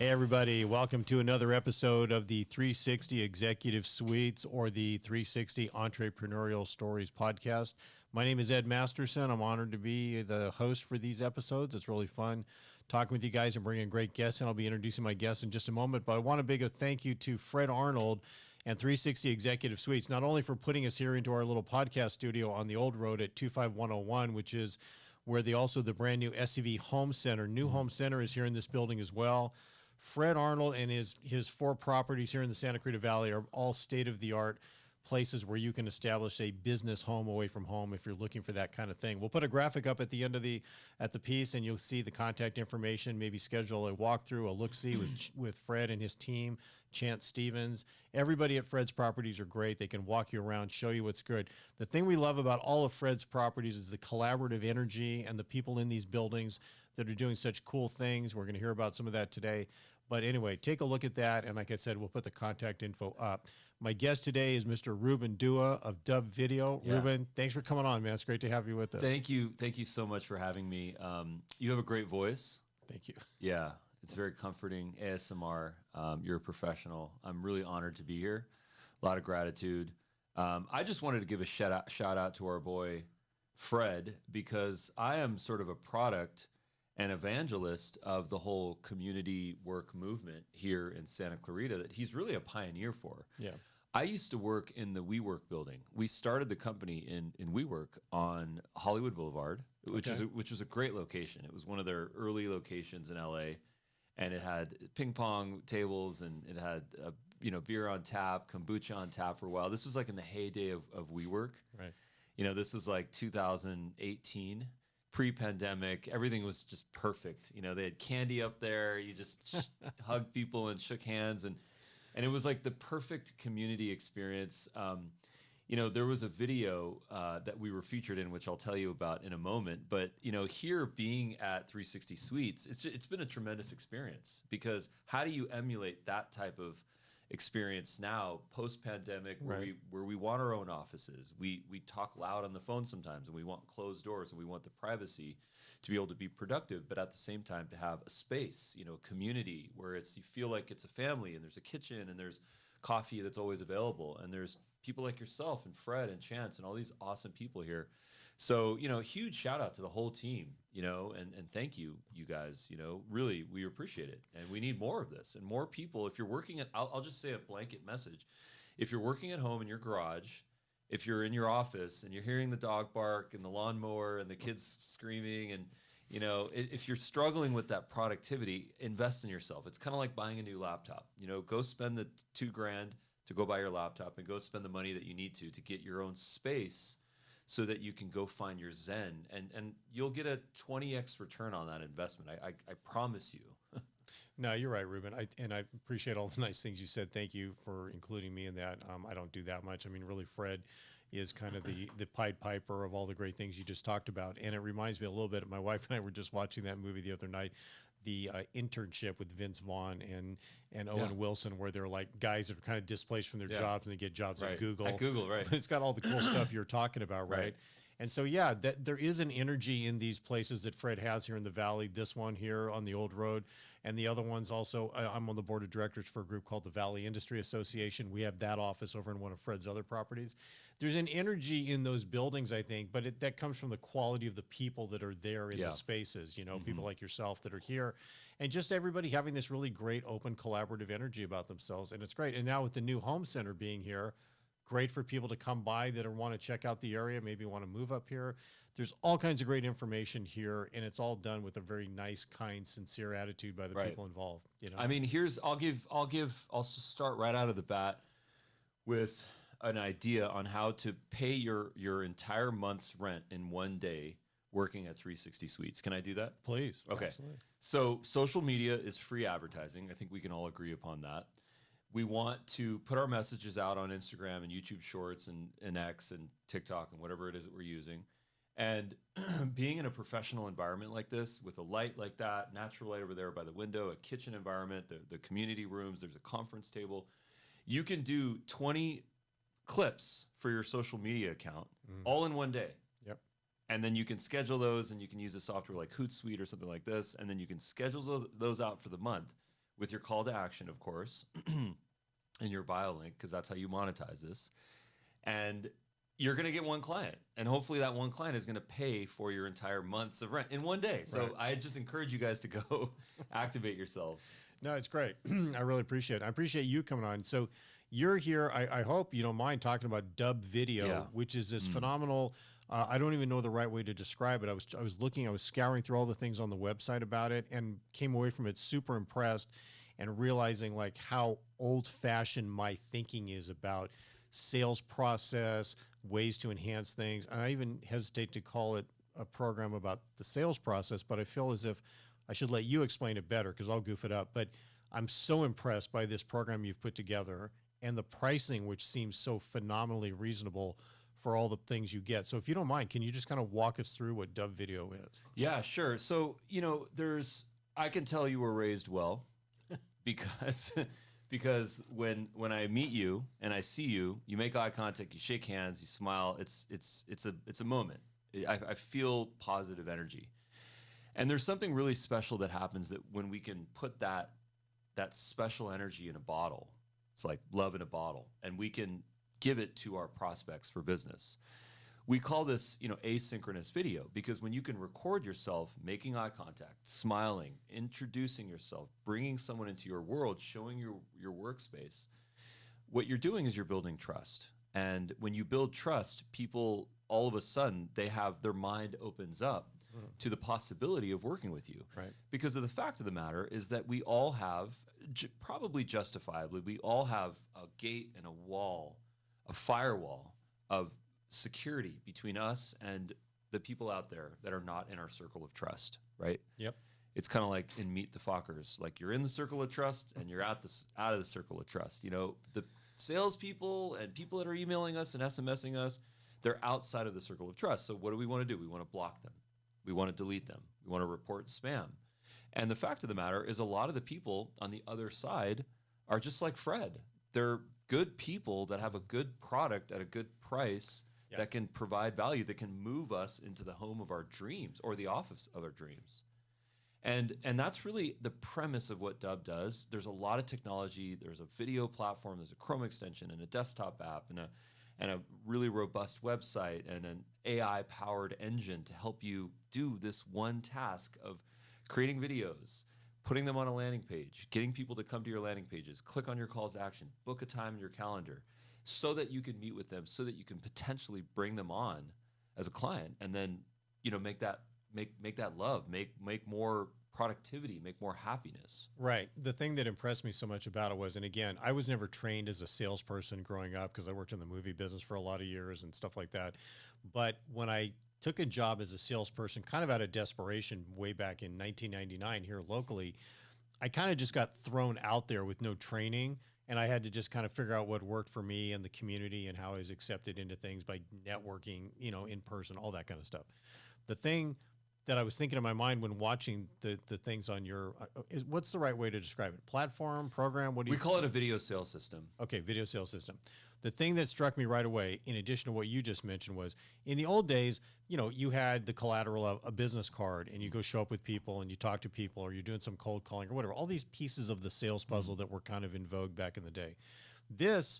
Hey, everybody. Welcome to another episode of the 360 Executive Suites or the 360 Entrepreneurial Stories podcast. My name is Ed Masterson. I'm honored to be the host for these episodes. It's really fun talking with you guys and bringing great guests, and I'll be introducing my guests in just a moment. But I want to big a thank you to Fred Arnold and 360 Executive Suites, not only for putting us here into our little podcast studio on the old road at 25101, which is where the brand new SCV Home Center, new home center is here in this building as well. Fred Arnold and his 4 properties here in the Santa Cruz Valley are all state-of-the-art places where you can establish a business home away from home if you're looking for that kind of thing. We'll put a graphic up at the end of the piece, and you'll see the contact information. Maybe schedule a walkthrough, a look-see with Fred and his team, Chance Stevens. Everybody at Fred's properties are great. They can walk you around, show you what's good. The thing we love about all of Fred's properties is the collaborative energy and the people in these buildings that are doing such cool things. We're going to hear about some of that today. But anyway, take a look at that. And like I said, we'll put the contact info up. My guest today is Mr. Ruben Dua of Dubb Video. Yeah. Ruben, thanks for coming on, man. It's great to have you with us. Thank you. Thank you so much for having me. You have a great voice. Thank you. Yeah, it's very comforting. ASMR. You're a professional. I'm really honored to be here. A lot of gratitude. I just wanted to give a shout out to our boy, Fred, because I am sort of a product and evangelist of the whole community work movement here in Santa Clarita that he's really a pioneer for. Yeah. I used to work in the WeWork building. We started the company in WeWork on Hollywood Boulevard, which was a great location. It was one of their early locations in LA, and it had ping pong tables and it had beer on tap, kombucha on tap for a while. This was like in the heyday of WeWork. Right. This was like 2018. Pre-pandemic, everything was just perfect. They had candy up there. You just hugged people and shook hands, and it was like the perfect community experience. There was a video that we were featured in, which I'll tell you about in a moment. But here being at 360 Suites, it's been a tremendous experience, because how do you emulate that type of experience now post-pandemic, where we want our own offices? We talk loud on the phone sometimes, and we want closed doors, and we want the privacy to be able to be productive, but at the same time to have a space, community where you feel like it's a family, and there's a kitchen, and there's coffee that's always available, and there's people like yourself and Fred and Chance and all these awesome people here. So, huge shout out to the whole team, and thank you, you guys, really, we appreciate it. And we need more of this and more people. If you're working I'll just say a blanket message. If you're working at home in your garage, if you're in your office and you're hearing the dog bark and the lawnmower and the kids screaming, and, if you're struggling with that productivity, invest in yourself. It's kind of like buying a new laptop. Go spend the $2,000 to go buy your laptop, and go spend the money that you need to get your own space, so that you can go find your zen, and you'll get a 20x return on that investment. I promise you. No, you're right, Ruben. I appreciate all the nice things you said. Thank you for including me in that. I don't do that much. I mean, really, Fred is kind of the Pied Piper of all the great things you just talked about. And it reminds me a little bit, my wife and I were just watching that movie the other night, the Internship with Vince Vaughn and Owen Wilson, where they're like guys that are kind of displaced from their jobs, and they get jobs at Google. At Google, right. It's got all the cool stuff you're talking about, right? And so, yeah, there is an energy in these places that Fred has here in the Valley. This one here on the old road, and the other ones also. I'm on the board of directors for a group called the Valley Industry Association. We have that office over in one of Fred's other properties. There's an energy in those buildings, I think, but that comes from the quality of the people that are there in the spaces. People like yourself that are here, and just everybody having this really great, open, collaborative energy about themselves, and it's great. And now with the new home center being here, great for people to come by that want to check out the area, maybe want to move up here. There's all kinds of great information here, and it's all done with a very nice, kind, sincere attitude by the people involved. I mean, I'll start right out of the bat with an idea on how to pay your entire month's rent in one day working at 360 Suites. Can I do that? Please. Okay. Absolutely. So social media is free advertising. I think we can all agree upon that. We want to put our messages out on Instagram and YouTube Shorts and X and TikTok and whatever it is that we're using. And being in a professional environment like this, with a light like that, natural light over there by the window, a kitchen environment, the community rooms, there's a conference table. You can do 20 clips for your social media account all in one day. Yep. And then you can schedule those, and you can use a software like Hootsuite or something like this. And then you can schedule those out for the month. with your call to action, of course, and your bio link, because that's how you monetize this. And you're going to get one client, and hopefully that one client is going to pay for your entire months of rent in one day. So Right. I just encourage you guys to go activate yourselves. No, it's great. I really appreciate it. I appreciate you coming on. So you're here. I hope you don't mind talking about Dubb Video, Yeah. which is this phenomenal. I don't even know the right way to describe it. I was scouring through all the things on the website about it and came away from it super impressed and realizing like how old fashioned my thinking is about sales process, ways to enhance things. And I even hesitate to call it a program about the sales process, but I feel as if I should let you explain it better because I'll goof it up. But I'm so impressed by this program you've put together and the pricing, which seems so phenomenally reasonable for all the things you get. So if you don't mind, can you just kind of walk us through what Dubb Video is? Yeah, sure. So, I can tell you were raised well because when I meet you and I see you, you make eye contact, you shake hands, you smile. It's a moment. I feel positive energy. And there's something really special that happens that when we can put that special energy in a bottle, it's like love in a bottle, and we can give it to our prospects for business. We call this, asynchronous video, because when you can record yourself making eye contact, smiling, introducing yourself, bringing someone into your world, showing your workspace, what you're doing is you're building trust. And when you build trust, people all of a sudden their mind opens up to the possibility of working with you. Right. Because of the fact of the matter is that we all have, probably justifiably, we all have a gate and a wall, a firewall of security between us and the people out there that are not in our circle of trust, right? Yep. It's kind of like in Meet the Fockers, like you're in the circle of trust and you're out of the circle of trust. The salespeople and people that are emailing us and SMSing us, they're outside of the circle of trust. So what do we want to do? We want to block them. We want to delete them. We want to report spam. And the fact of the matter is a lot of the people on the other side are just like Fred. They're good people that have a good product at a good price that can provide value, that can move us into the home of our dreams or the office of our dreams. And that's really the premise of what Dubb does. There's a lot of technology. There's a video platform. There's a Chrome extension and a desktop app and a really robust website and an AI-powered engine to help you do this one task of creating videos, putting them on a landing page, getting people to come to your landing pages, click on your calls to action, book a time in your calendar so that you can meet with them, so that you can potentially bring them on as a client, and then make that love, make more productivity, make more happiness. Right. The thing that impressed me so much about it was, and again, I was never trained as a salesperson growing up because I worked in the movie business for a lot of years and stuff like that. But when I took a job as a salesperson, kind of out of desperation way back in 1999 here locally, I kind of just got thrown out there with no training. And I had to just kind of figure out what worked for me and the community and how I was accepted into things by networking, in person, all that kind of stuff. The thing that I was thinking in my mind when watching the things on your, is what's the right way to describe it? Platform, program? What do you call it a video sales system. Okay, video sales system. The thing that struck me right away, in addition to what you just mentioned, was in the old days, you had the collateral of a business card and you go show up with people and you talk to people or you're doing some cold calling or whatever, all these pieces of the sales puzzle that were kind of in vogue back in the day. This,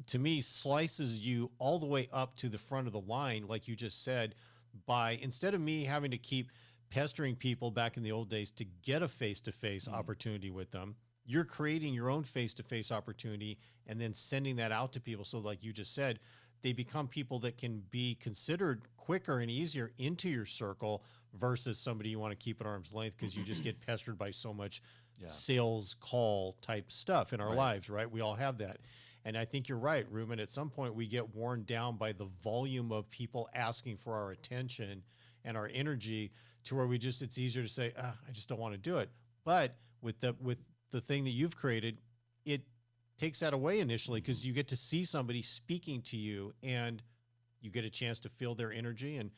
to me, slices you all the way up to the front of the line, like you just said, by instead of me having to keep pestering people back in the old days to get a face-to-face opportunity with them, you're creating your own face-to-face opportunity and then sending that out to people. So like you just said, they become people that can be considered quicker and easier into your circle versus somebody you want to keep at arm's length because you just get pestered by so much sales call type stuff in our lives, right? We all have that. And I think you're right, Ruben. At some point, we get worn down by the volume of people asking for our attention and our energy to where it's easier to say, I just don't want to do it. But with the thing that you've created, it takes that away initially because you get to see somebody speaking to you and you get a chance to feel their energy and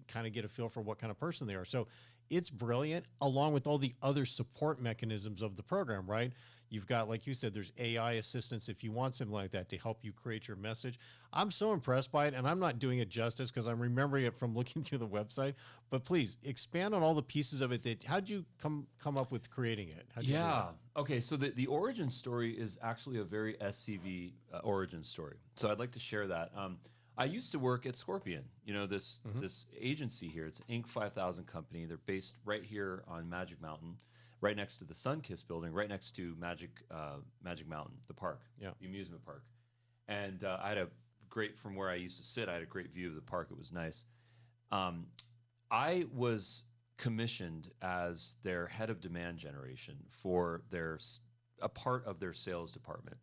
kind of get a feel for what kind of person they are. So it's brilliant, along with all the other support mechanisms of the program, right? You've got, like you said, there's AI assistance if you want something like that to help you create your message. I'm so impressed by it, and I'm not doing it justice because I'm remembering it from looking through the website. But please expand on all the pieces of it. That how'd you come up with creating it? How'd you do Yeah. that? Okay. So the origin story is actually a very SCV origin story. So I'd like to share that. I used to work at Scorpion. You know, this agency here. It's Inc. 5000 company. They're based right here on Magic Mountain, right next to the Sunkiss building, right next to Magic Mountain, the park, Yeah. the amusement park. And I had a great, from where I used to sit, I had a great view of the park. It was nice. I was commissioned as their head of demand generation for a part of their sales department.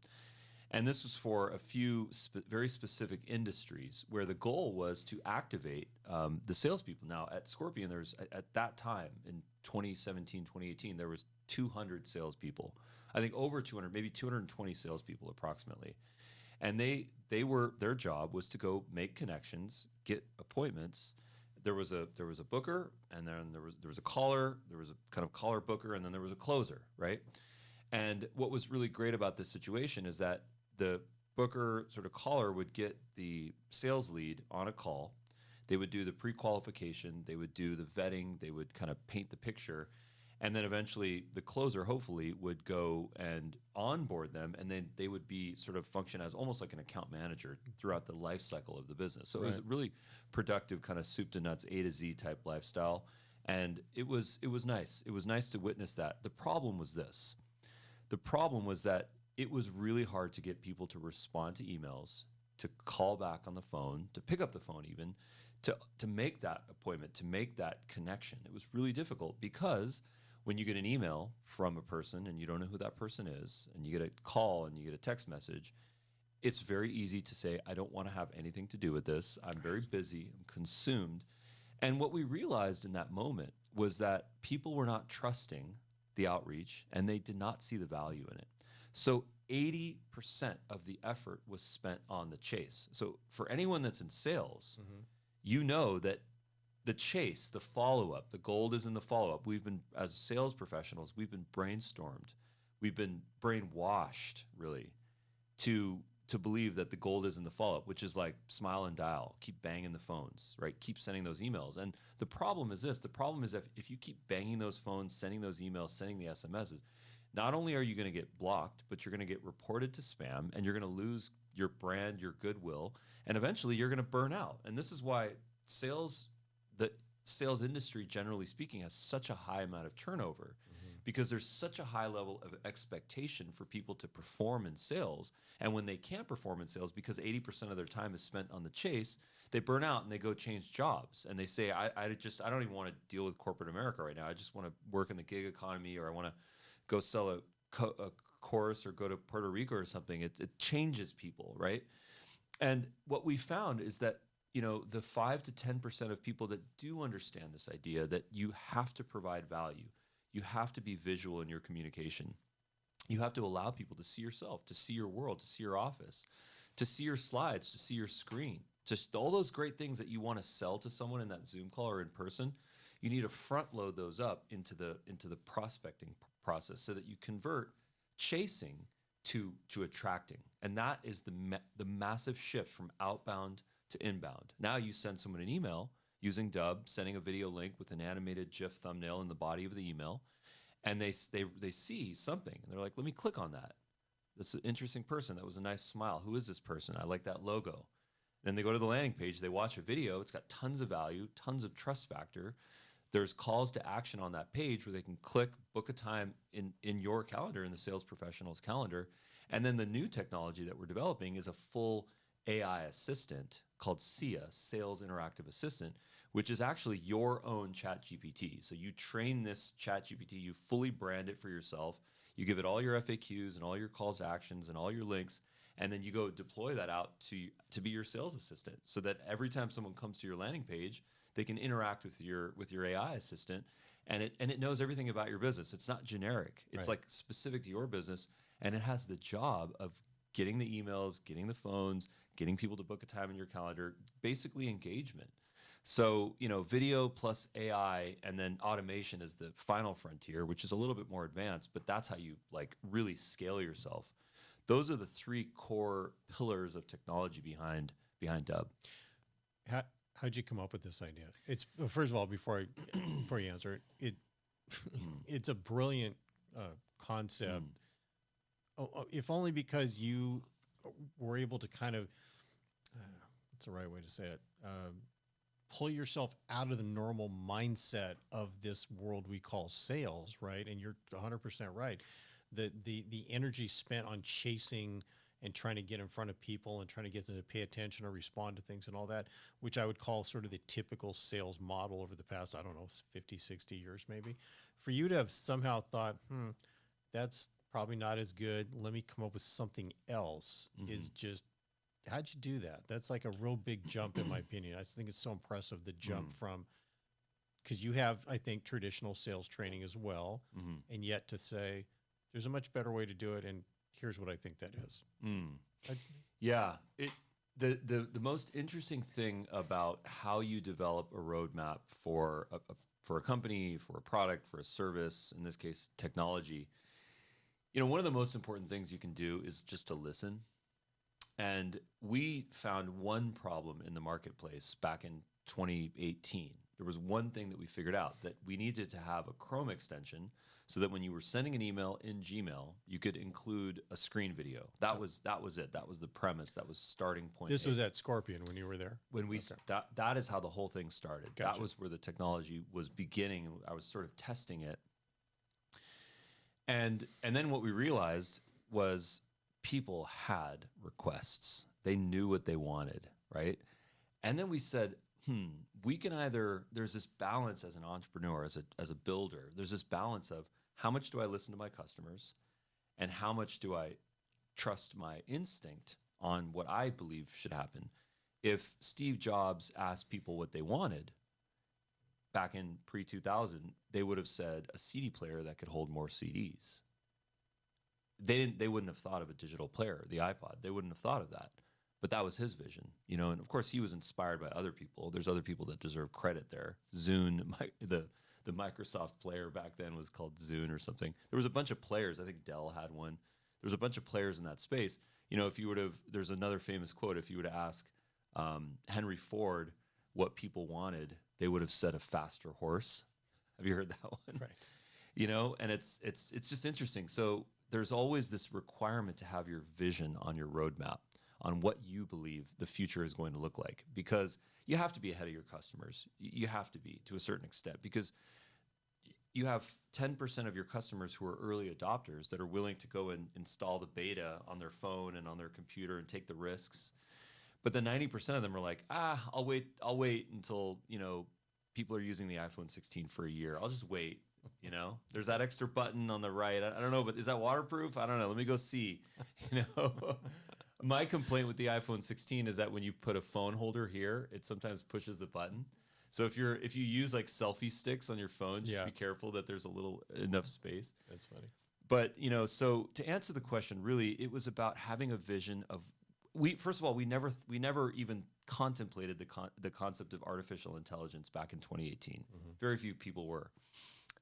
And this was for a few very specific industries where the goal was to activate the salespeople. Now, at Scorpion, there's at that time in 2017, 2018, there was 200 salespeople. I think over 200, maybe 220 salespeople approximately. And their job was to go make connections, get appointments. There was a booker, and then there was a caller. There was a kind of caller booker, and then there was a closer, right? And what was really great about this situation is that the booker sort of caller would get the sales lead on a call. They would do the pre-qualification. They would do the vetting. They would kind of paint the picture. And then eventually the closer, hopefully, would go and onboard them. And then they would be sort of function as almost like an account manager throughout the life cycle of the business. So it was a really productive kind of soup to nuts, A to Z type lifestyle. And it was nice. It was nice to witness that. The problem was this. The problem was that it was really hard to get people to respond to emails, to call back on the phone, to pick up the phone even, to make that appointment, to make that connection. It was really difficult because when you get an email from a person and you don't know who that person is, and you get a call and you get a text message, it's very easy to say, I don't want to have anything to do with this. I'm very busy, I'm consumed. And what we realized in that moment was that people were not trusting the outreach and they did not see the value in it. So 80% of the effort was spent on the chase. So for anyone that's in sales, you know that the chase, the follow-up, the gold is in the follow-up. We've been, as sales professionals, we've been brainstormed. We've been brainwashed, really, to believe that the gold is in the follow-up, which is like smile and dial, keep banging the phones, right? Keep sending those emails. And the problem is this. The problem is if you keep banging those phones, sending those emails, sending the SMSs, not only are you going to get blocked, but you're going to get reported to spam, and you're going to lose your brand, your goodwill, and eventually you're going to burn out. And this is why the sales industry, generally speaking, has such a high amount of turnover, because there's such a high level of expectation for people to perform in sales. And when they can't perform in sales because 80% of their time is spent on the chase, they burn out and they go change jobs. And they say, I don't even want to deal with corporate America right now. I just want to work in the gig economy, or I want to go sell a course or go to Puerto Rico or something. It changes people, right? And what we found is that, you know, the 5 to 10% of people that do understand this idea that you have to provide value, you have to be visual in your communication, you have to allow people to see yourself, to see your world, to see your office, to see your slides, to see your screen, just all those great things that you want to sell to someone in that Zoom call or in person. You need to front load those up into the prospecting process so that you convert chasing to attracting. And that is the massive shift from outbound to inbound. Now you send someone an email using Dubb, sending a video link with an animated GIF thumbnail in the body of the email, and they see something and they're like, let me click on that. That's an interesting person. That was a nice smile. Who is this person? I like that logo. Then they go to the landing page, they watch a video. It's got tons of value, tons of trust factor. There's calls to action on that page where they can click, book a time in your calendar, in the sales professional's calendar. And then the new technology that we're developing is a full AI assistant called SIA, Sales Interactive Assistant, which is actually your own ChatGPT. So you train this ChatGPT, you fully brand it for yourself. You give it all your FAQs and all your calls to actions and all your links, and then you go deploy that out to be your sales assistant, so that every time someone comes to your landing page, they can interact with your AI assistant, and it knows everything about your business. It's not generic. It's like specific to your business, and it has the job of getting the emails, getting the phones, getting people to book a time in your calendar, basically engagement. So, video plus AI and then automation is the final frontier, which is a little bit more advanced, but that's how you like really scale yourself. Those are the three core pillars of technology behind Dubb. How, how'd you come up with this idea? It's first of all, before you answer it, it's a brilliant concept. Mm. If only because you were able to kind of, what's the right way to say it? Pull yourself out of the normal mindset of this world we call sales, right? And you're 100% right. The energy spent on chasing and trying to get in front of people and trying to get them to pay attention or respond to things and all that, which I would call sort of the typical sales model over the past, I don't know, 50, 60 years maybe. For you to have somehow thought, that's probably not as good. Let me come up with something else is just, how'd you do that? That's like a real big jump in my opinion. I just think it's so impressive, the jump from, because you have, I think, traditional sales training as well. And yet to say, there's a much better way to do it. And here's what I think that is. Yeah. The most interesting thing about how you develop a roadmap for a company, for a product, for a service, in this case, technology, one of the most important things you can do is just to listen. And we found one problem in the marketplace back in 2018. There was one thing that we figured out, that we needed to have a Chrome extension so that when you were sending an email in Gmail, you could include a screen video. That was it. That was the premise. That was starting point. This was at Scorpion when you were there. When we that is how the whole thing started. Gotcha. That was where the technology was beginning. I was sort of testing it. And then what we realized was people had requests. They knew what they wanted, right? And then we said, we can either, there's this balance as an entrepreneur, as a builder, there's this balance of how much do I listen to my customers and how much do I trust my instinct on what I believe should happen. If Steve Jobs asked people what they wanted back in pre-2000, they would have said a CD player that could hold more CDs. They wouldn't have thought of a digital player, the iPod. They wouldn't have thought of that. But that was his vision, and of course he was inspired by other people. There's other people that deserve credit there. Zune, the Microsoft player back then was called Zune or something. There was a bunch of players. I think Dell had one. There was a bunch of players in that space. If you would have, there's another famous quote. If you were to ask Henry Ford what people wanted, they would have said a faster horse. Have you heard that one? Right. And it's just interesting. So there's always this requirement to have your vision on your roadmap, on what you believe the future is going to look like, because you have to be ahead of your customers. You have to be, to a certain extent, because you have 10% of your customers who are early adopters that are willing to go and install the beta on their phone and on their computer and take the risks. But the 90% of them are like, I'll wait until, people are using the iPhone 16 for a year. I'll just wait. There's that extra button on the right. I don't know, but is that waterproof? I don't know. Let me go see. My complaint with the iPhone 16 is that when you put a phone holder here, it sometimes pushes the button. So if you use like selfie sticks on your phone, just be careful that there's enough space. That's funny. But so to answer the question, really, it was about having a vision of first of all, we never even contemplated the concept of artificial intelligence back in 2018. Very few people were.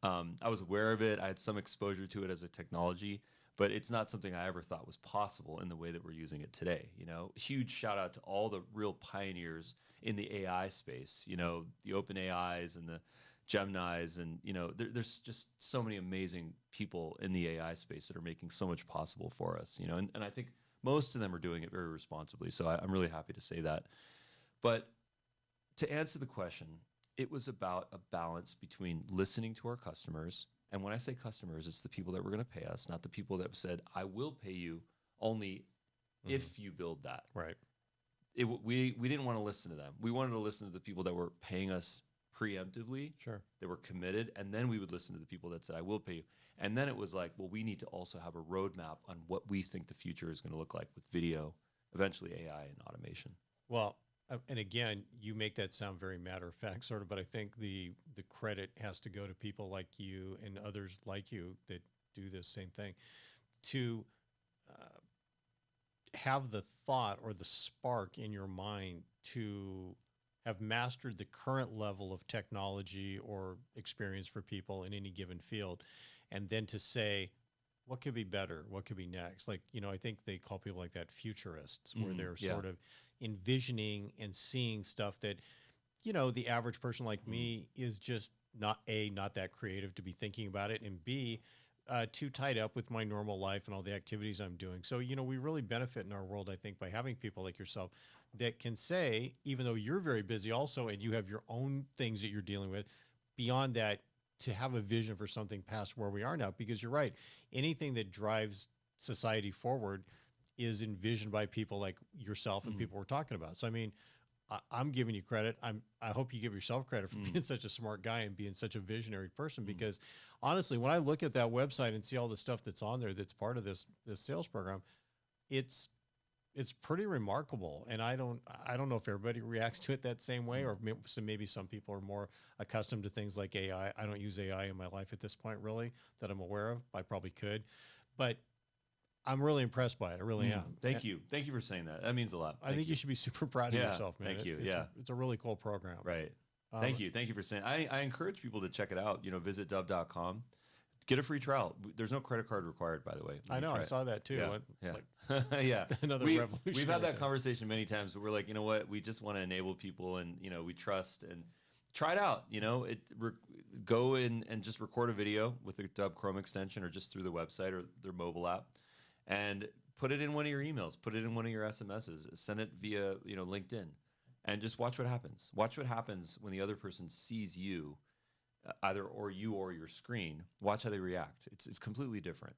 I was aware of it. I had some exposure to it as a technology, but it's not something I ever thought was possible in the way that we're using it today. Huge shout out to all the real pioneers in the AI space, the open AIs and the Geminis, and there's just so many amazing people in the AI space that are making so much possible for us, and I think most of them are doing it very responsibly. So I'm really happy to say that. But to answer the question, it was about a balance between listening to our customers. And when I say customers, it's the people that were going to pay us, not the people that said, I will pay you only if you build that. Right. We didn't want to listen to them. We wanted to listen to the people that were paying us preemptively. Sure. They were committed. And then we would listen to the people that said, I will pay you. And then it was like, well, we need to also have a roadmap on what we think the future is going to look like with video, eventually AI and automation. Well, and again, you make that sound very matter of fact, sort of, but I think the credit has to go to people like you and others like you that do this same thing, to have the thought or the spark in your mind to have mastered the current level of technology or experience for people in any given field, and then to say, what could be better? What could be next? Like, I think they call people like that futurists, where they're Yeah. sort of envisioning and seeing stuff that, the average person like me is just not that creative to be thinking about it, and B, too tied up with my normal life and all the activities I'm doing. So, we really benefit in our world, I think, by having people like yourself that can say, even though you're very busy also, and you have your own things that you're dealing with, beyond that, to have a vision for something past where we are now. Because you're right, anything that drives society forward is envisioned by people like yourself and people we're talking about. So, I mean, I'm giving you credit. I hope you give yourself credit for being such a smart guy and being such a visionary person, because honestly, when I look at that website and see all the stuff that's on there, that's part of this sales program, it's pretty remarkable. And I don't know if everybody reacts to it that same way, or maybe some people are more accustomed to things like AI. I don't use AI in my life at this point, really, that I'm aware of. I probably could, but I'm really impressed by it. I really am. Thank you for saying that. That means a lot. I think you should be super proud of yourself, man. Thank you. It's a really cool program. Right. Thank you for saying. I encourage people to check it out. Visit dubb.com. Get a free trial. There's no credit card required, by the way. I know. I saw that too. Yeah. Yeah. Another revolution. We've had that conversation many times. We're like, you know what? We just want to enable people, and we trust, and try it out. Go in and just record a video with the Dubb Chrome extension, or just through the website or their mobile app, and put it in one of your emails, put it in one of your SMSs, send it via LinkedIn, and just watch what happens. Watch what happens when the other person sees you, either or your screen. Watch how they react. It's completely different.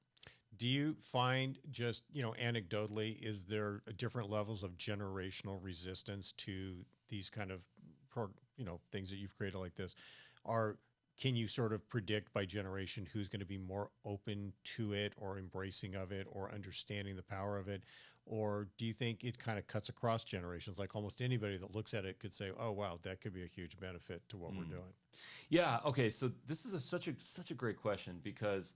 Do you find, just anecdotally, is there different levels of generational resistance to these kind of things that you've created like this? Can you sort of predict by generation who's going to be more open to it, or embracing of it, or understanding the power of it? Or do you think it kind of cuts across generations? Like almost anybody that looks at it could say, oh, wow, that could be a huge benefit to what we're doing. Yeah. Okay. So this is such a great question, because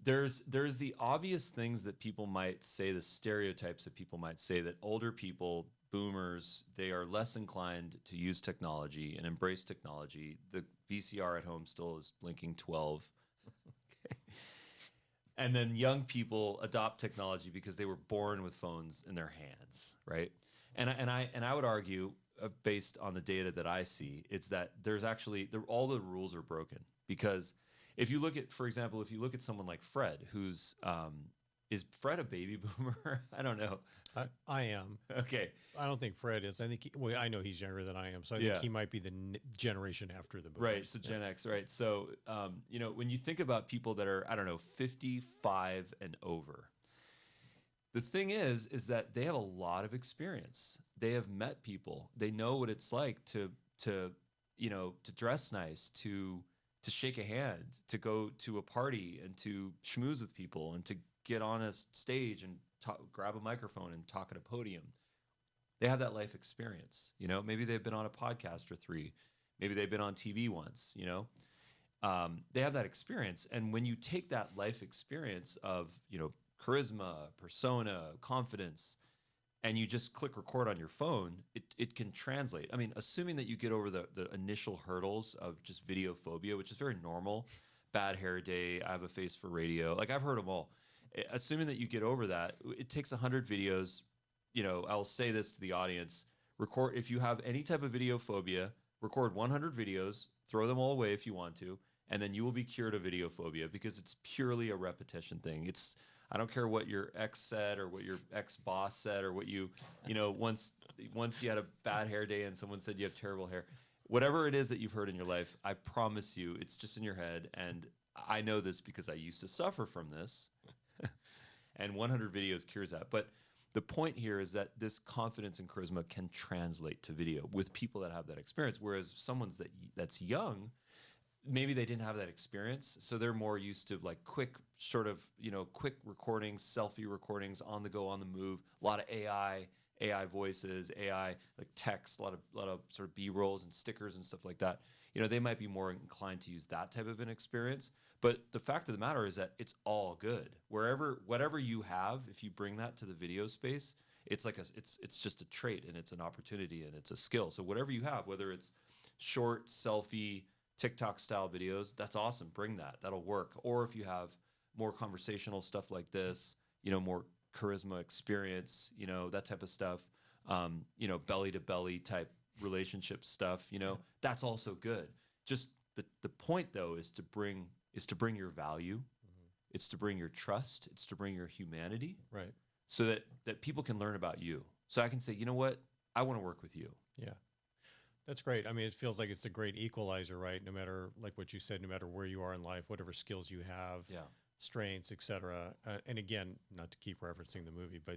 there's the obvious things that people might say, the stereotypes that people might say, that older people, boomers, they are less inclined to use technology and embrace technology. The VCR at home still is blinking 12. Okay. And then young people adopt technology because they were born with phones in their hands, right? And I would argue, based on the data that I see, it's that there's actually all the rules are broken. Because if you look at, for example, someone like Fred, who's is Fred a baby boomer? I don't know. I am. Okay. I don't think Fred is. I think I know he's younger than I am, so I think he might be the generation after the boomers. Right. So Gen X. Right. So when you think about people that are, I don't know, 55 and over, the thing is that they have a lot of experience. They have met people. They know what it's like to dress nice, to shake a hand, to go to a party, and to schmooze with people, and to get on a stage and grab a microphone and talk at a podium. They have that life experience. Maybe they've been on a podcast or 3. Maybe they've been on TV once. They have that experience. And when you take that life experience of charisma, persona, confidence, and you just click record on your phone, it can translate. I mean, assuming that you get over the initial hurdles of just video phobia, which is very normal. Bad hair day, I have a face for radio. Like, I've heard them all. Assuming that you get over that, it takes 100 videos. I'll say this to the audience: record, if you have any type of video phobia, record 100 videos, throw them all away if you want to, and then you will be cured of video phobia, because it's purely a repetition thing. I don't care what your ex said, or what your ex-boss said, or what once you had a bad hair day and someone said you have terrible hair. Whatever it is that you've heard in your life, I promise you, it's just in your head. And I know this because I used to suffer from this. And 100 videos cures that. But the point here is that this confidence and charisma can translate to video with people that have that experience. Whereas someone's that's young, maybe they didn't have that experience, so they're more used to like quick recordings, selfie recordings, on the go, on the move, a lot of AI voices, AI like text, a lot of sort of B-rolls and stickers and stuff like that. They might be more inclined to use that type of an experience. But the fact of the matter is that it's all good. Whatever you have, if you bring that to the video space, It's like it's just a trait, and it's an opportunity, and it's a skill. So whatever you have, whether it's short selfie TikTok style videos, that's awesome. Bring that. That'll work. Or if you have more conversational stuff like this, more charisma experience, that type of stuff, belly to belly type relationship stuff, that's also good. Just the point though is to bring your value. It's to bring your trust. It's to bring your humanity. Right. So that people can learn about you. So I can say, you know what? I want to work with you. Yeah. That's great. I mean, it feels like it's a great equalizer, right? No matter, like what you said, no matter where you are in life, whatever skills you have, strengths, et cetera. And again, not to keep referencing the movie, but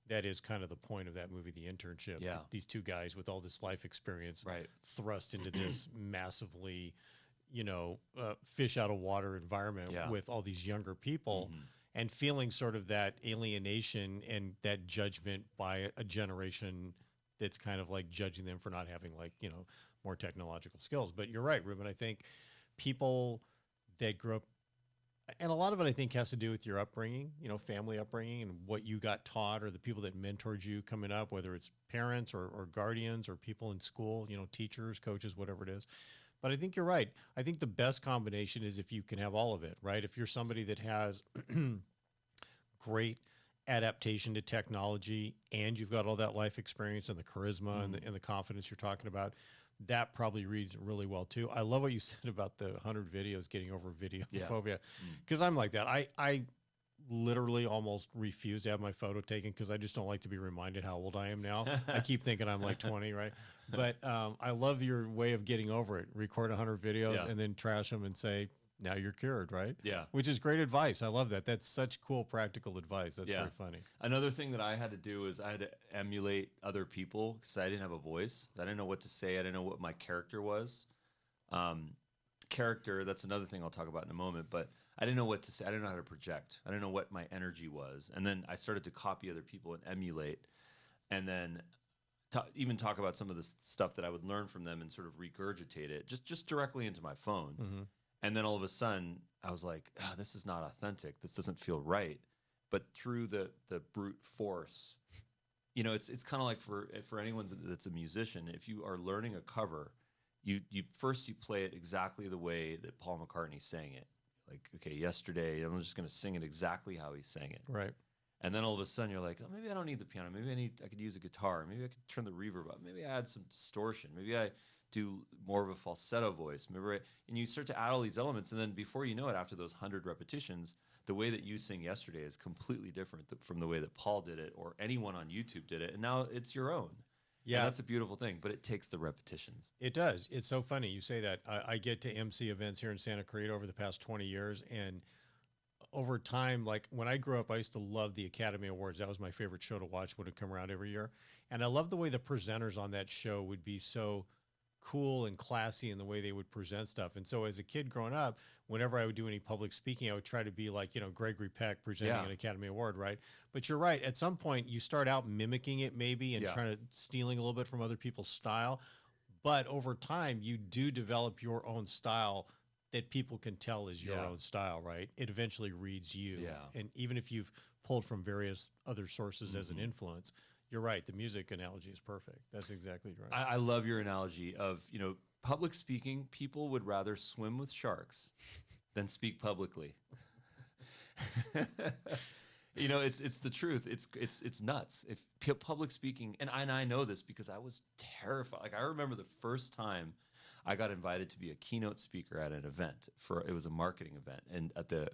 that is kind of the point of that movie, The Internship. Yeah. These two guys with all this life experience thrust into this massively, fish out of water environment with all these younger people and feeling sort of that alienation and that judgment by a generation that's kind of like judging them for not having more technological skills. But you're right, Ruben. I think people that grew up, and a lot of it I think has to do with your upbringing, family upbringing and what you got taught, or the people that mentored you coming up, whether it's parents or guardians or people in school, teachers, coaches, whatever it is. But I think you're right. I think the best combination is if you can have all of it, right? If you're somebody that has great adaptation to technology and you've got all that life experience and the charisma and the confidence you're talking about, that probably reads really well too. I love what you said about the 100 videos getting over video phobia, because I'm like that. I literally almost refuse to have my photo taken because I just don't like to be reminded how old I am now. I keep thinking I'm like 20, right? But I love your way of getting over it. Record 100 videos and then trash them and say, now you're cured, right? Yeah. Which is great advice. I love that. That's such cool, practical advice. That's very funny. Another thing that I had to do is I had to emulate other people because I didn't have a voice. I didn't know what to say. I didn't know what my character was. Character, that's another thing I'll talk about in a moment, but I didn't know what to say. I didn't know how to project. I didn't know what my energy was. And then I started to copy other people and emulate, and then even talk about some of the stuff that I would learn from them and sort of regurgitate it just directly into my phone. And then all of a sudden, I was like, this is not authentic. This doesn't feel right. But through the brute force, it's kind of like for anyone that's a musician, if you are learning a cover, you first play it exactly the way that Paul McCartney sang it. Like, okay, yesterday, I'm just going to sing it exactly how he sang it. Right. And then all of a sudden, you're like, oh, maybe I don't need the piano. Maybe I could use a guitar. Maybe I could turn the reverb up. Maybe I add some distortion. Maybe I do more of a falsetto voice. And you start to add all these elements, and then before you know it, after those 100 repetitions, the way that you sing yesterday is completely different from the way that Paul did it or anyone on YouTube did it, and now it's your own. Yeah, and that's a beautiful thing, but it takes the repetitions. It does. It's so funny you say that. I get to MC events here in Santa Clarita over the past 20 years, and over time, like when I grew up, I used to love the Academy Awards. That was my favorite show to watch when it come around every year, and I love the way the presenters on that show would be so cool and classy in the way they would present stuff. And so as a kid growing up, whenever I would do any public speaking, I would try to be like, Gregory Peck presenting an Academy Award, right? But you're right. At some point, you start out mimicking it maybe and trying to stealing a little bit from other people's style. But over time, you do develop your own style that people can tell is your own style, right? It eventually reads you. Yeah. And even if you've pulled from various other sources as an influence, you're right. The music analogy is perfect. That's exactly right. I love your analogy of, public speaking. People would rather swim with sharks than speak publicly. It's the truth. It's nuts. If public speaking, and I know this because I was terrified. Like I remember the first time I got invited to be a keynote speaker at an event it was a marketing event and at the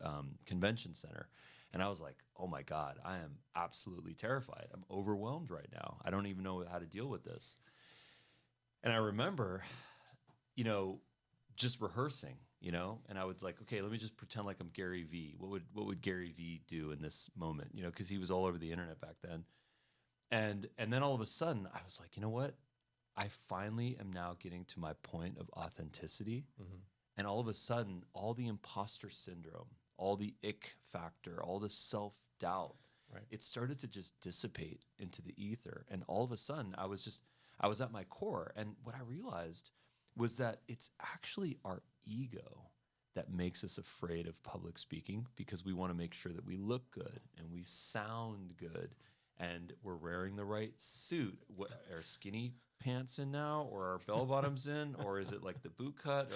convention center. And I was like, oh my God, I am absolutely terrified. I'm overwhelmed right now. I don't even know how to deal with this. And I remember, just rehearsing, and I was like, okay, let me just pretend like I'm Gary Vee. What would Gary Vee do in this moment? Because he was all over the internet back then. And then all of a sudden I was like, you know what? I finally am now getting to my point of authenticity. And all of a sudden, all the imposter syndrome, all the ick factor, all the self-doubt, it started to just dissipate into the ether. And all of a sudden, I was at my core. And what I realized was that it's actually our ego that makes us afraid of public speaking because we want to make sure that we look good and we sound good and we're wearing the right suit. What are skinny pants in now, or are bell bottoms in, or is it like the boot cut?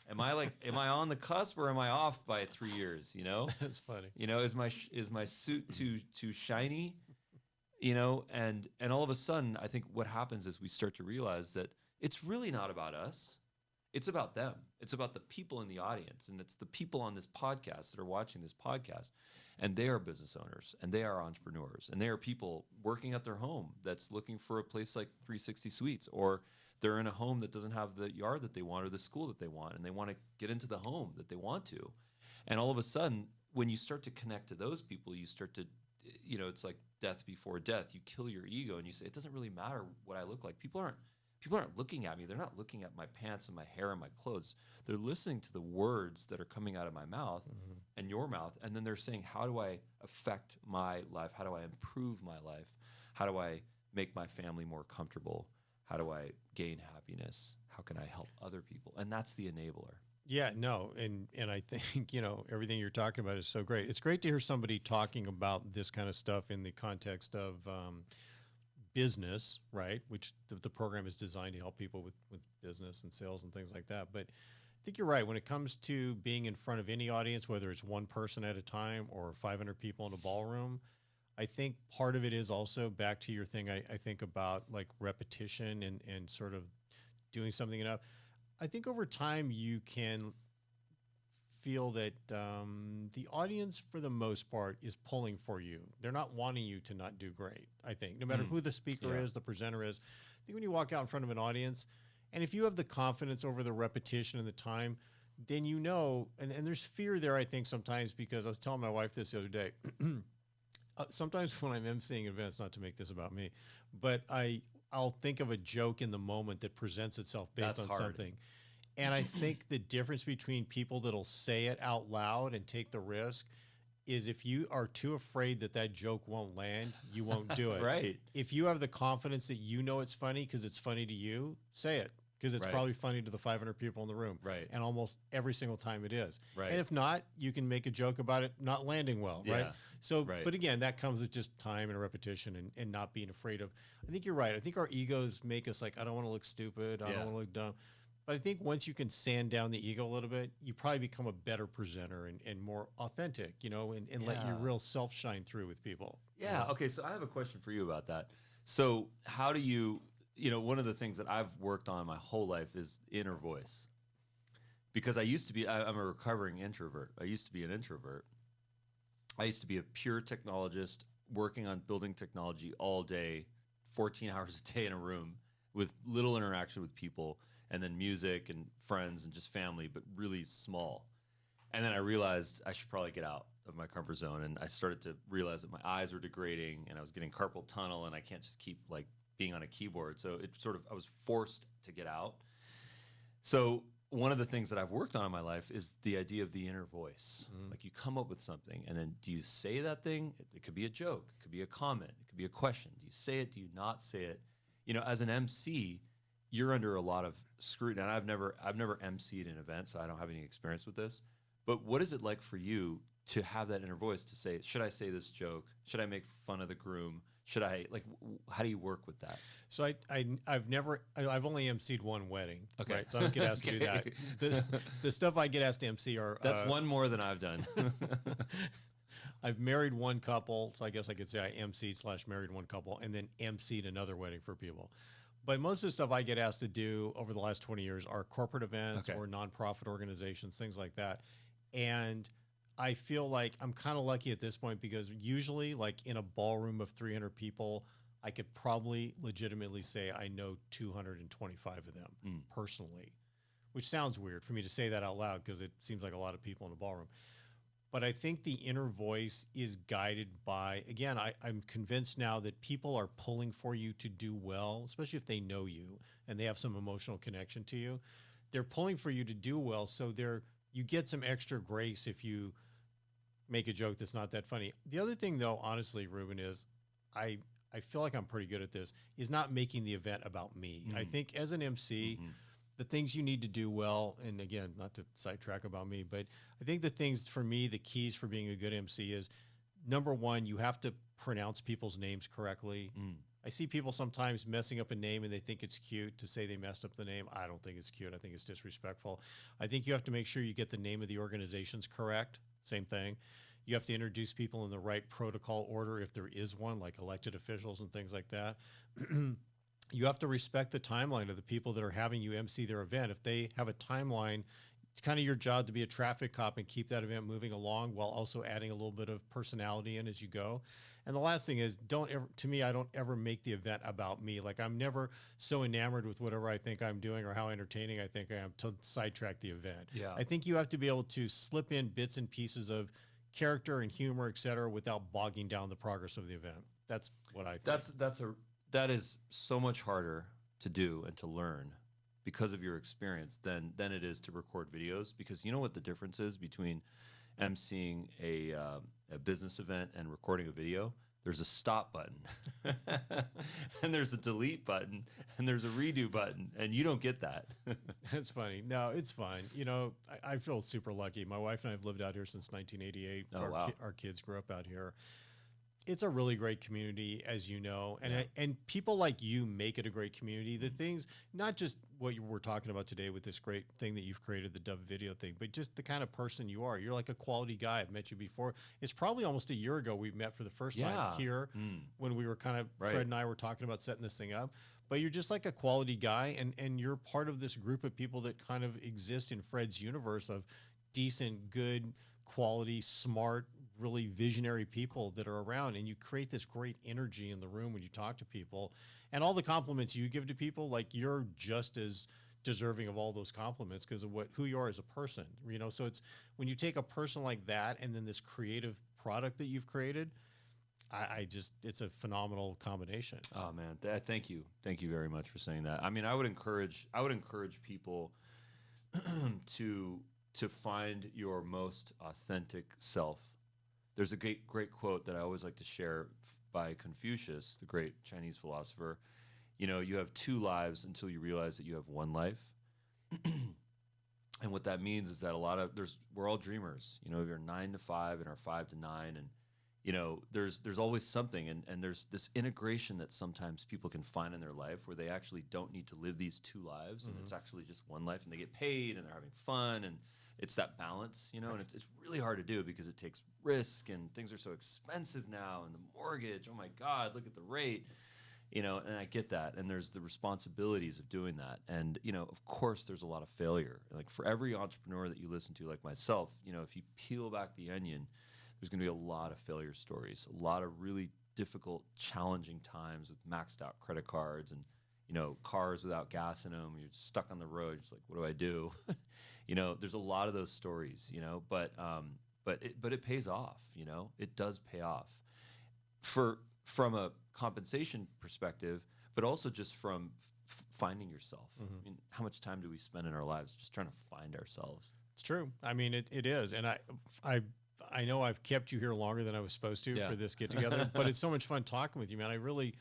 Am I on the cusp, or am I off by 3 years? That's funny. Is my suit too shiny? And all of a sudden, I think what happens is we start to realize that it's really not about us. It's about them. It's about the people in the audience, and it's the people on this podcast that are watching this podcast, and they are business owners, and they are entrepreneurs, and they are people working at their home that's looking for a place like 360 Suites, or they're in a home that doesn't have the yard that they want or the school that they want, and they want to get into the home that they want to. And all of a sudden, when you start to connect to those people, you start to, it's like death before death. You kill your ego and you say, it doesn't really matter what I look like. People aren't looking at me. They're not looking at my pants and my hair and my clothes. They're listening to the words that are coming out of my mouth and your mouth. And then they're saying, how do I affect my life? How do I improve my life? How do I make my family more comfortable? How do I gain happiness? How can I help other people? And that's the enabler. Yeah, no. And I think, everything you're talking about is so great. It's great to hear somebody talking about this kind of stuff in the context of business, right? Which the program is designed to help people with business and sales and things like that. But I think you're right. When it comes to being in front of any audience, whether it's one person at a time or 500 people in a ballroom, I think part of it is also back to your thing. I think about like repetition and sort of doing something enough. I think over time you can feel that the audience, for the most part, is pulling for you. They're not wanting you to not do great, I think. No matter who the speaker is, the presenter is. I think when you walk out in front of an audience, and if you have the confidence over the repetition and the time, then and there's fear there, I think, sometimes, because I was telling my wife this the other day. Sometimes when I'm emceeing events, not to make this about me, but I'll think of a joke in the moment that presents itself based on something. And I think the difference between people that'll say it out loud and take the risk is if you are too afraid that joke won't land, you won't do it. Right. If you have the confidence that it's funny because it's funny to you, say it, because it's probably funny to the 500 people in the room. Right. And almost every single time it is. Right. And if not, you can make a joke about it not landing well, right? So, but again, that comes with just time and repetition and not being afraid of. I think you're right. I think our egos make us like, I don't want to look stupid. I don't want to look dumb. But I think once you can sand down the ego a little bit, you probably become a better presenter and more authentic, and let your real self shine through with people. Yeah. Okay. So I have a question for you about that. So how do you, one of the things that I've worked on my whole life is inner voice. Because I'm a recovering introvert. I used to be an introvert. I used to be a pure technologist working on building technology all day, 14 hours a day in a room with little interaction with people, and then music and friends and just family, but really small. And then I realized I should probably get out of my comfort zone. And I started to realize that my eyes were degrading and I was getting carpal tunnel, and I can't just keep like being on a keyboard. So I was forced to get out. So one of the things that I've worked on in my life is the idea of the inner voice. Like you come up with something, and then do you say that thing? It could be a joke, it could be a comment, it could be a question. Do you say it? Do you not say it? As an MC, you're under a lot of scrutiny. And I've never MC'd an event, so I don't have any experience with this. But what is it like for you to have that inner voice to say, should I say this joke? Should I make fun of the groom? Should I how do you work with that? So I've only emceed one wedding. Okay. Right? So I don't get asked to do that. The stuff I get asked to MC are that's one more than I've done. I've married one couple, so I guess I could say I emceed/married one couple, and then emceed another wedding for people. But most of the stuff I get asked to do over the last 20 years are corporate events or nonprofit organizations, things like that. And I feel like I'm kind of lucky at this point, because usually, like in a ballroom of 300 people, I could probably legitimately say I know 225 of them personally, which sounds weird for me to say that out loud because it seems like a lot of people in a ballroom. But I think the inner voice is guided by, again, I'm convinced now that people are pulling for you to do well, especially if they know you and they have some emotional connection to you. They're pulling for you to do well, so you get some extra grace if you make a joke that's not that funny. The other thing, though, honestly, Ruben, is I feel like I'm pretty good at this, is not making the event about me. I think as an MC, the things you need to do well, and again, not to sidetrack about me, but I think the things for me, the keys for being a good MC is, number one, you have to pronounce people's names correctly. Mm. I see people sometimes messing up a name and they think it's cute to say they messed up the name. I don't think it's cute. I think it's disrespectful. I think you have to make sure you get the name of the organizations correct. Same thing. You have to introduce people in the right protocol order if there is one, like elected officials and things like that. You have to respect the timeline of the people that are having you MC their event. If they have a timeline, it's kind of your job to be a traffic cop and keep that event moving along while also adding a little bit of personality in as you go. And the last thing is, I don't ever make the event about me. Like, I'm never so enamored with whatever I think I'm doing or how entertaining I think I am to sidetrack the event. Yeah. I think you have to be able to slip in bits and pieces of character and humor, et cetera, without bogging down the progress of the event. That's what I think. That is so much harder to do and to learn because of your experience than it is to record videos. Because you know what the difference is between emceeing a business event and recording a video? There's a stop button and there's a delete button and there's a redo button, and you don't get that. It's funny. No, it's fine. You know, I feel super lucky. My wife and I have lived out here since 1988. Oh, wow. Our kids grew up out here. It's a really great community, as you know, and Yeah. and people like you make it a great community. The things, not just what we're talking about today with this great thing that you've created, the Dubb video thing, but just the kind of person you are. You're like a quality guy. I've met you before. It's probably almost a year ago we met for the first Yeah. time here when we were kind of, Right. Fred and I were talking about setting this thing up. But you're just like a quality guy, and you're part of this group of people that kind of exist in Fred's universe of decent, good, quality, smart, really visionary people that are around, and you create this great energy in the room when you talk to people, and all the compliments you give to people, like, you're just as deserving of all those compliments because of who you are as a person, you know. So it's when you take a person like that and then this creative product that you've created, it's a phenomenal combination. Oh man, thank you very much for saying that. I mean, I would encourage people to find your most authentic self. There's a great quote that I always like to share by Confucius, the great Chinese philosopher. You know, you have two lives until you realize that you have one life. And what that means is that we're all dreamers. You know, we're 9 to 5 and our 5 to 9, and you know, there's always something, and there's this integration that sometimes people can find in their life where they actually don't need to live these two lives, and it's actually just one life, and they get paid and they're having fun, and it's that balance, you know. And it's really hard to do because it takes risk, and things are so expensive now, and the mortgage, oh my God, look at the rate, you know. And I get that, and there's the responsibilities of doing that, and you know, of course there's a lot of failure. Like, for every entrepreneur that you listen to, like myself, you know, if you peel back the onion, there's going to be a lot of failure stories, a lot of really difficult, challenging times with maxed out credit cards and, you know, cars without gas in them. You're stuck on the road. You're just like, what do I do? You know, there's a lot of those stories, you know, but it pays off, you know, it does pay off from a compensation perspective, but also just from finding yourself. I mean, how much time do we spend in our lives just trying to find ourselves? It's true. I mean, it is. And I know I've kept you here longer than I was supposed to for this get together, but it's so much fun talking with you, man. I really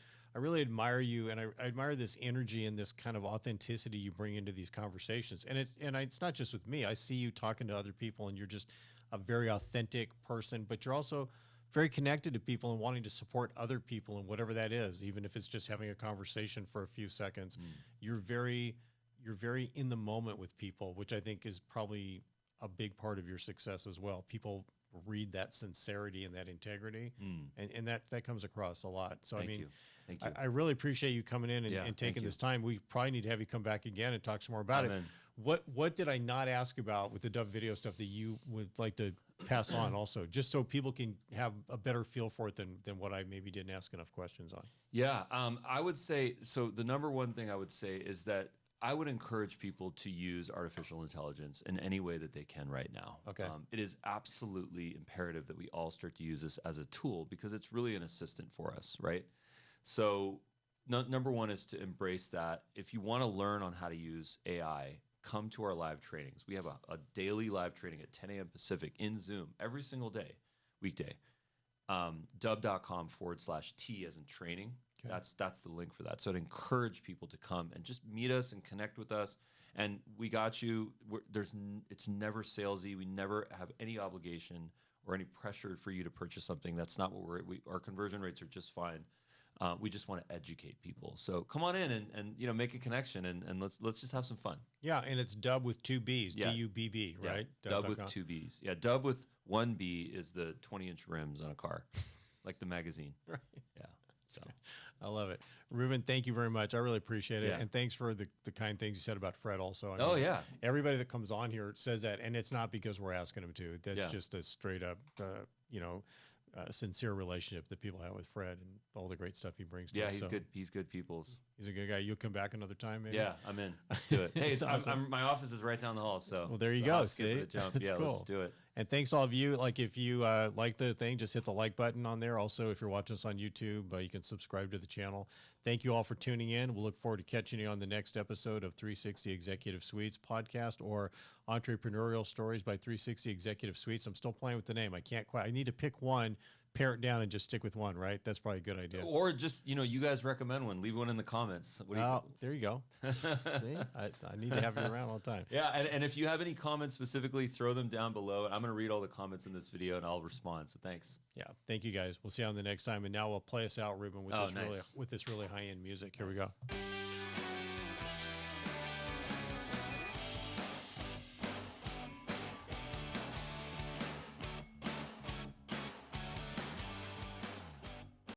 admire you, and I admire this energy and this kind of authenticity you bring into these conversations. And it's not just with me. I see you talking to other people, and you're just a very authentic person, but you're also very connected to people and wanting to support other people and whatever that is, even if it's just having a conversation for a few seconds. You're very in the moment with people, which I think is probably a big part of your success as well. People read that sincerity and that integrity, and that comes across a lot. So Thank I mean, you. Thank you. I really appreciate you coming in and Thank taking you. this time. We probably need to have you come back again and talk some more about it. Amen. What did I not ask about with the Dubb video stuff that you would like to pass on also, just so people can have a better feel for it than what I maybe didn't ask enough questions on? Yeah, I would say, so the number one thing I would say is that I would encourage people to use artificial intelligence in any way that they can right now. Okay. It is absolutely imperative that we all start to use this as a tool because it's really an assistant for us, right? So number one is to embrace that. If you want to learn on how to use AI, come to our live trainings. We have a daily live training at 10 a.m. Pacific in Zoom every single day, weekday. Dubb.com/T as in training. Okay. That's the link for that. So I'd encourage people to come and just meet us and connect with us. And we got you. It's never salesy. We never have any obligation or any pressure for you to purchase something. That's not what our conversion rates are just fine. We just want to educate people. So come on in and make a connection and let's just have some fun. Yeah, and it's Dubb with 2 B's, Yeah. D-U-B-B, right? Dubb with 2 B's. Yeah, Dubb with 1 B is the 20-inch rims on a car, like the magazine. Right. Yeah. So I love it. Ruben, thank you very much. I really appreciate it. Yeah. And thanks for the kind things you said about Fred also. Oh, yeah. Everybody that comes on here says that, and it's not because we're asking them to. That's Yeah. just a straight up, sincere relationship that people have with Fred and all the great stuff he brings to Yeah, us. he's So good. He's good people's. he's a good guy. You'll come back another time, maybe? Yeah, I'm in. Let's do it. Hey, That's awesome. my office is right down the hall. So Well, there you so go. I'll skip See? the jump. That's Yeah, cool. let's do it. And thanks all of you. Like if you like the thing, just hit the like button on there. Also, if you're watching us on YouTube, you can subscribe to the channel. Thank you all for tuning in. We'll look forward to catching you on the next episode of 360 Executive Suites podcast or Entrepreneurial Stories by 360 Executive Suites. I'm still playing with the name. I need to pick one, pare it down, and just stick with one, right? That's probably a good idea. Or just, you guys recommend one. Leave one in the comments. What do you There you go. See, I need to have you around all the time. Yeah, and if you have any comments specifically, throw them down below. I'm going to read all the comments in this video, and I'll respond. So thanks. Yeah, thank you guys. We'll see you on the next time. And now we'll play us out, Ruben, with this really high-end music. Here we go.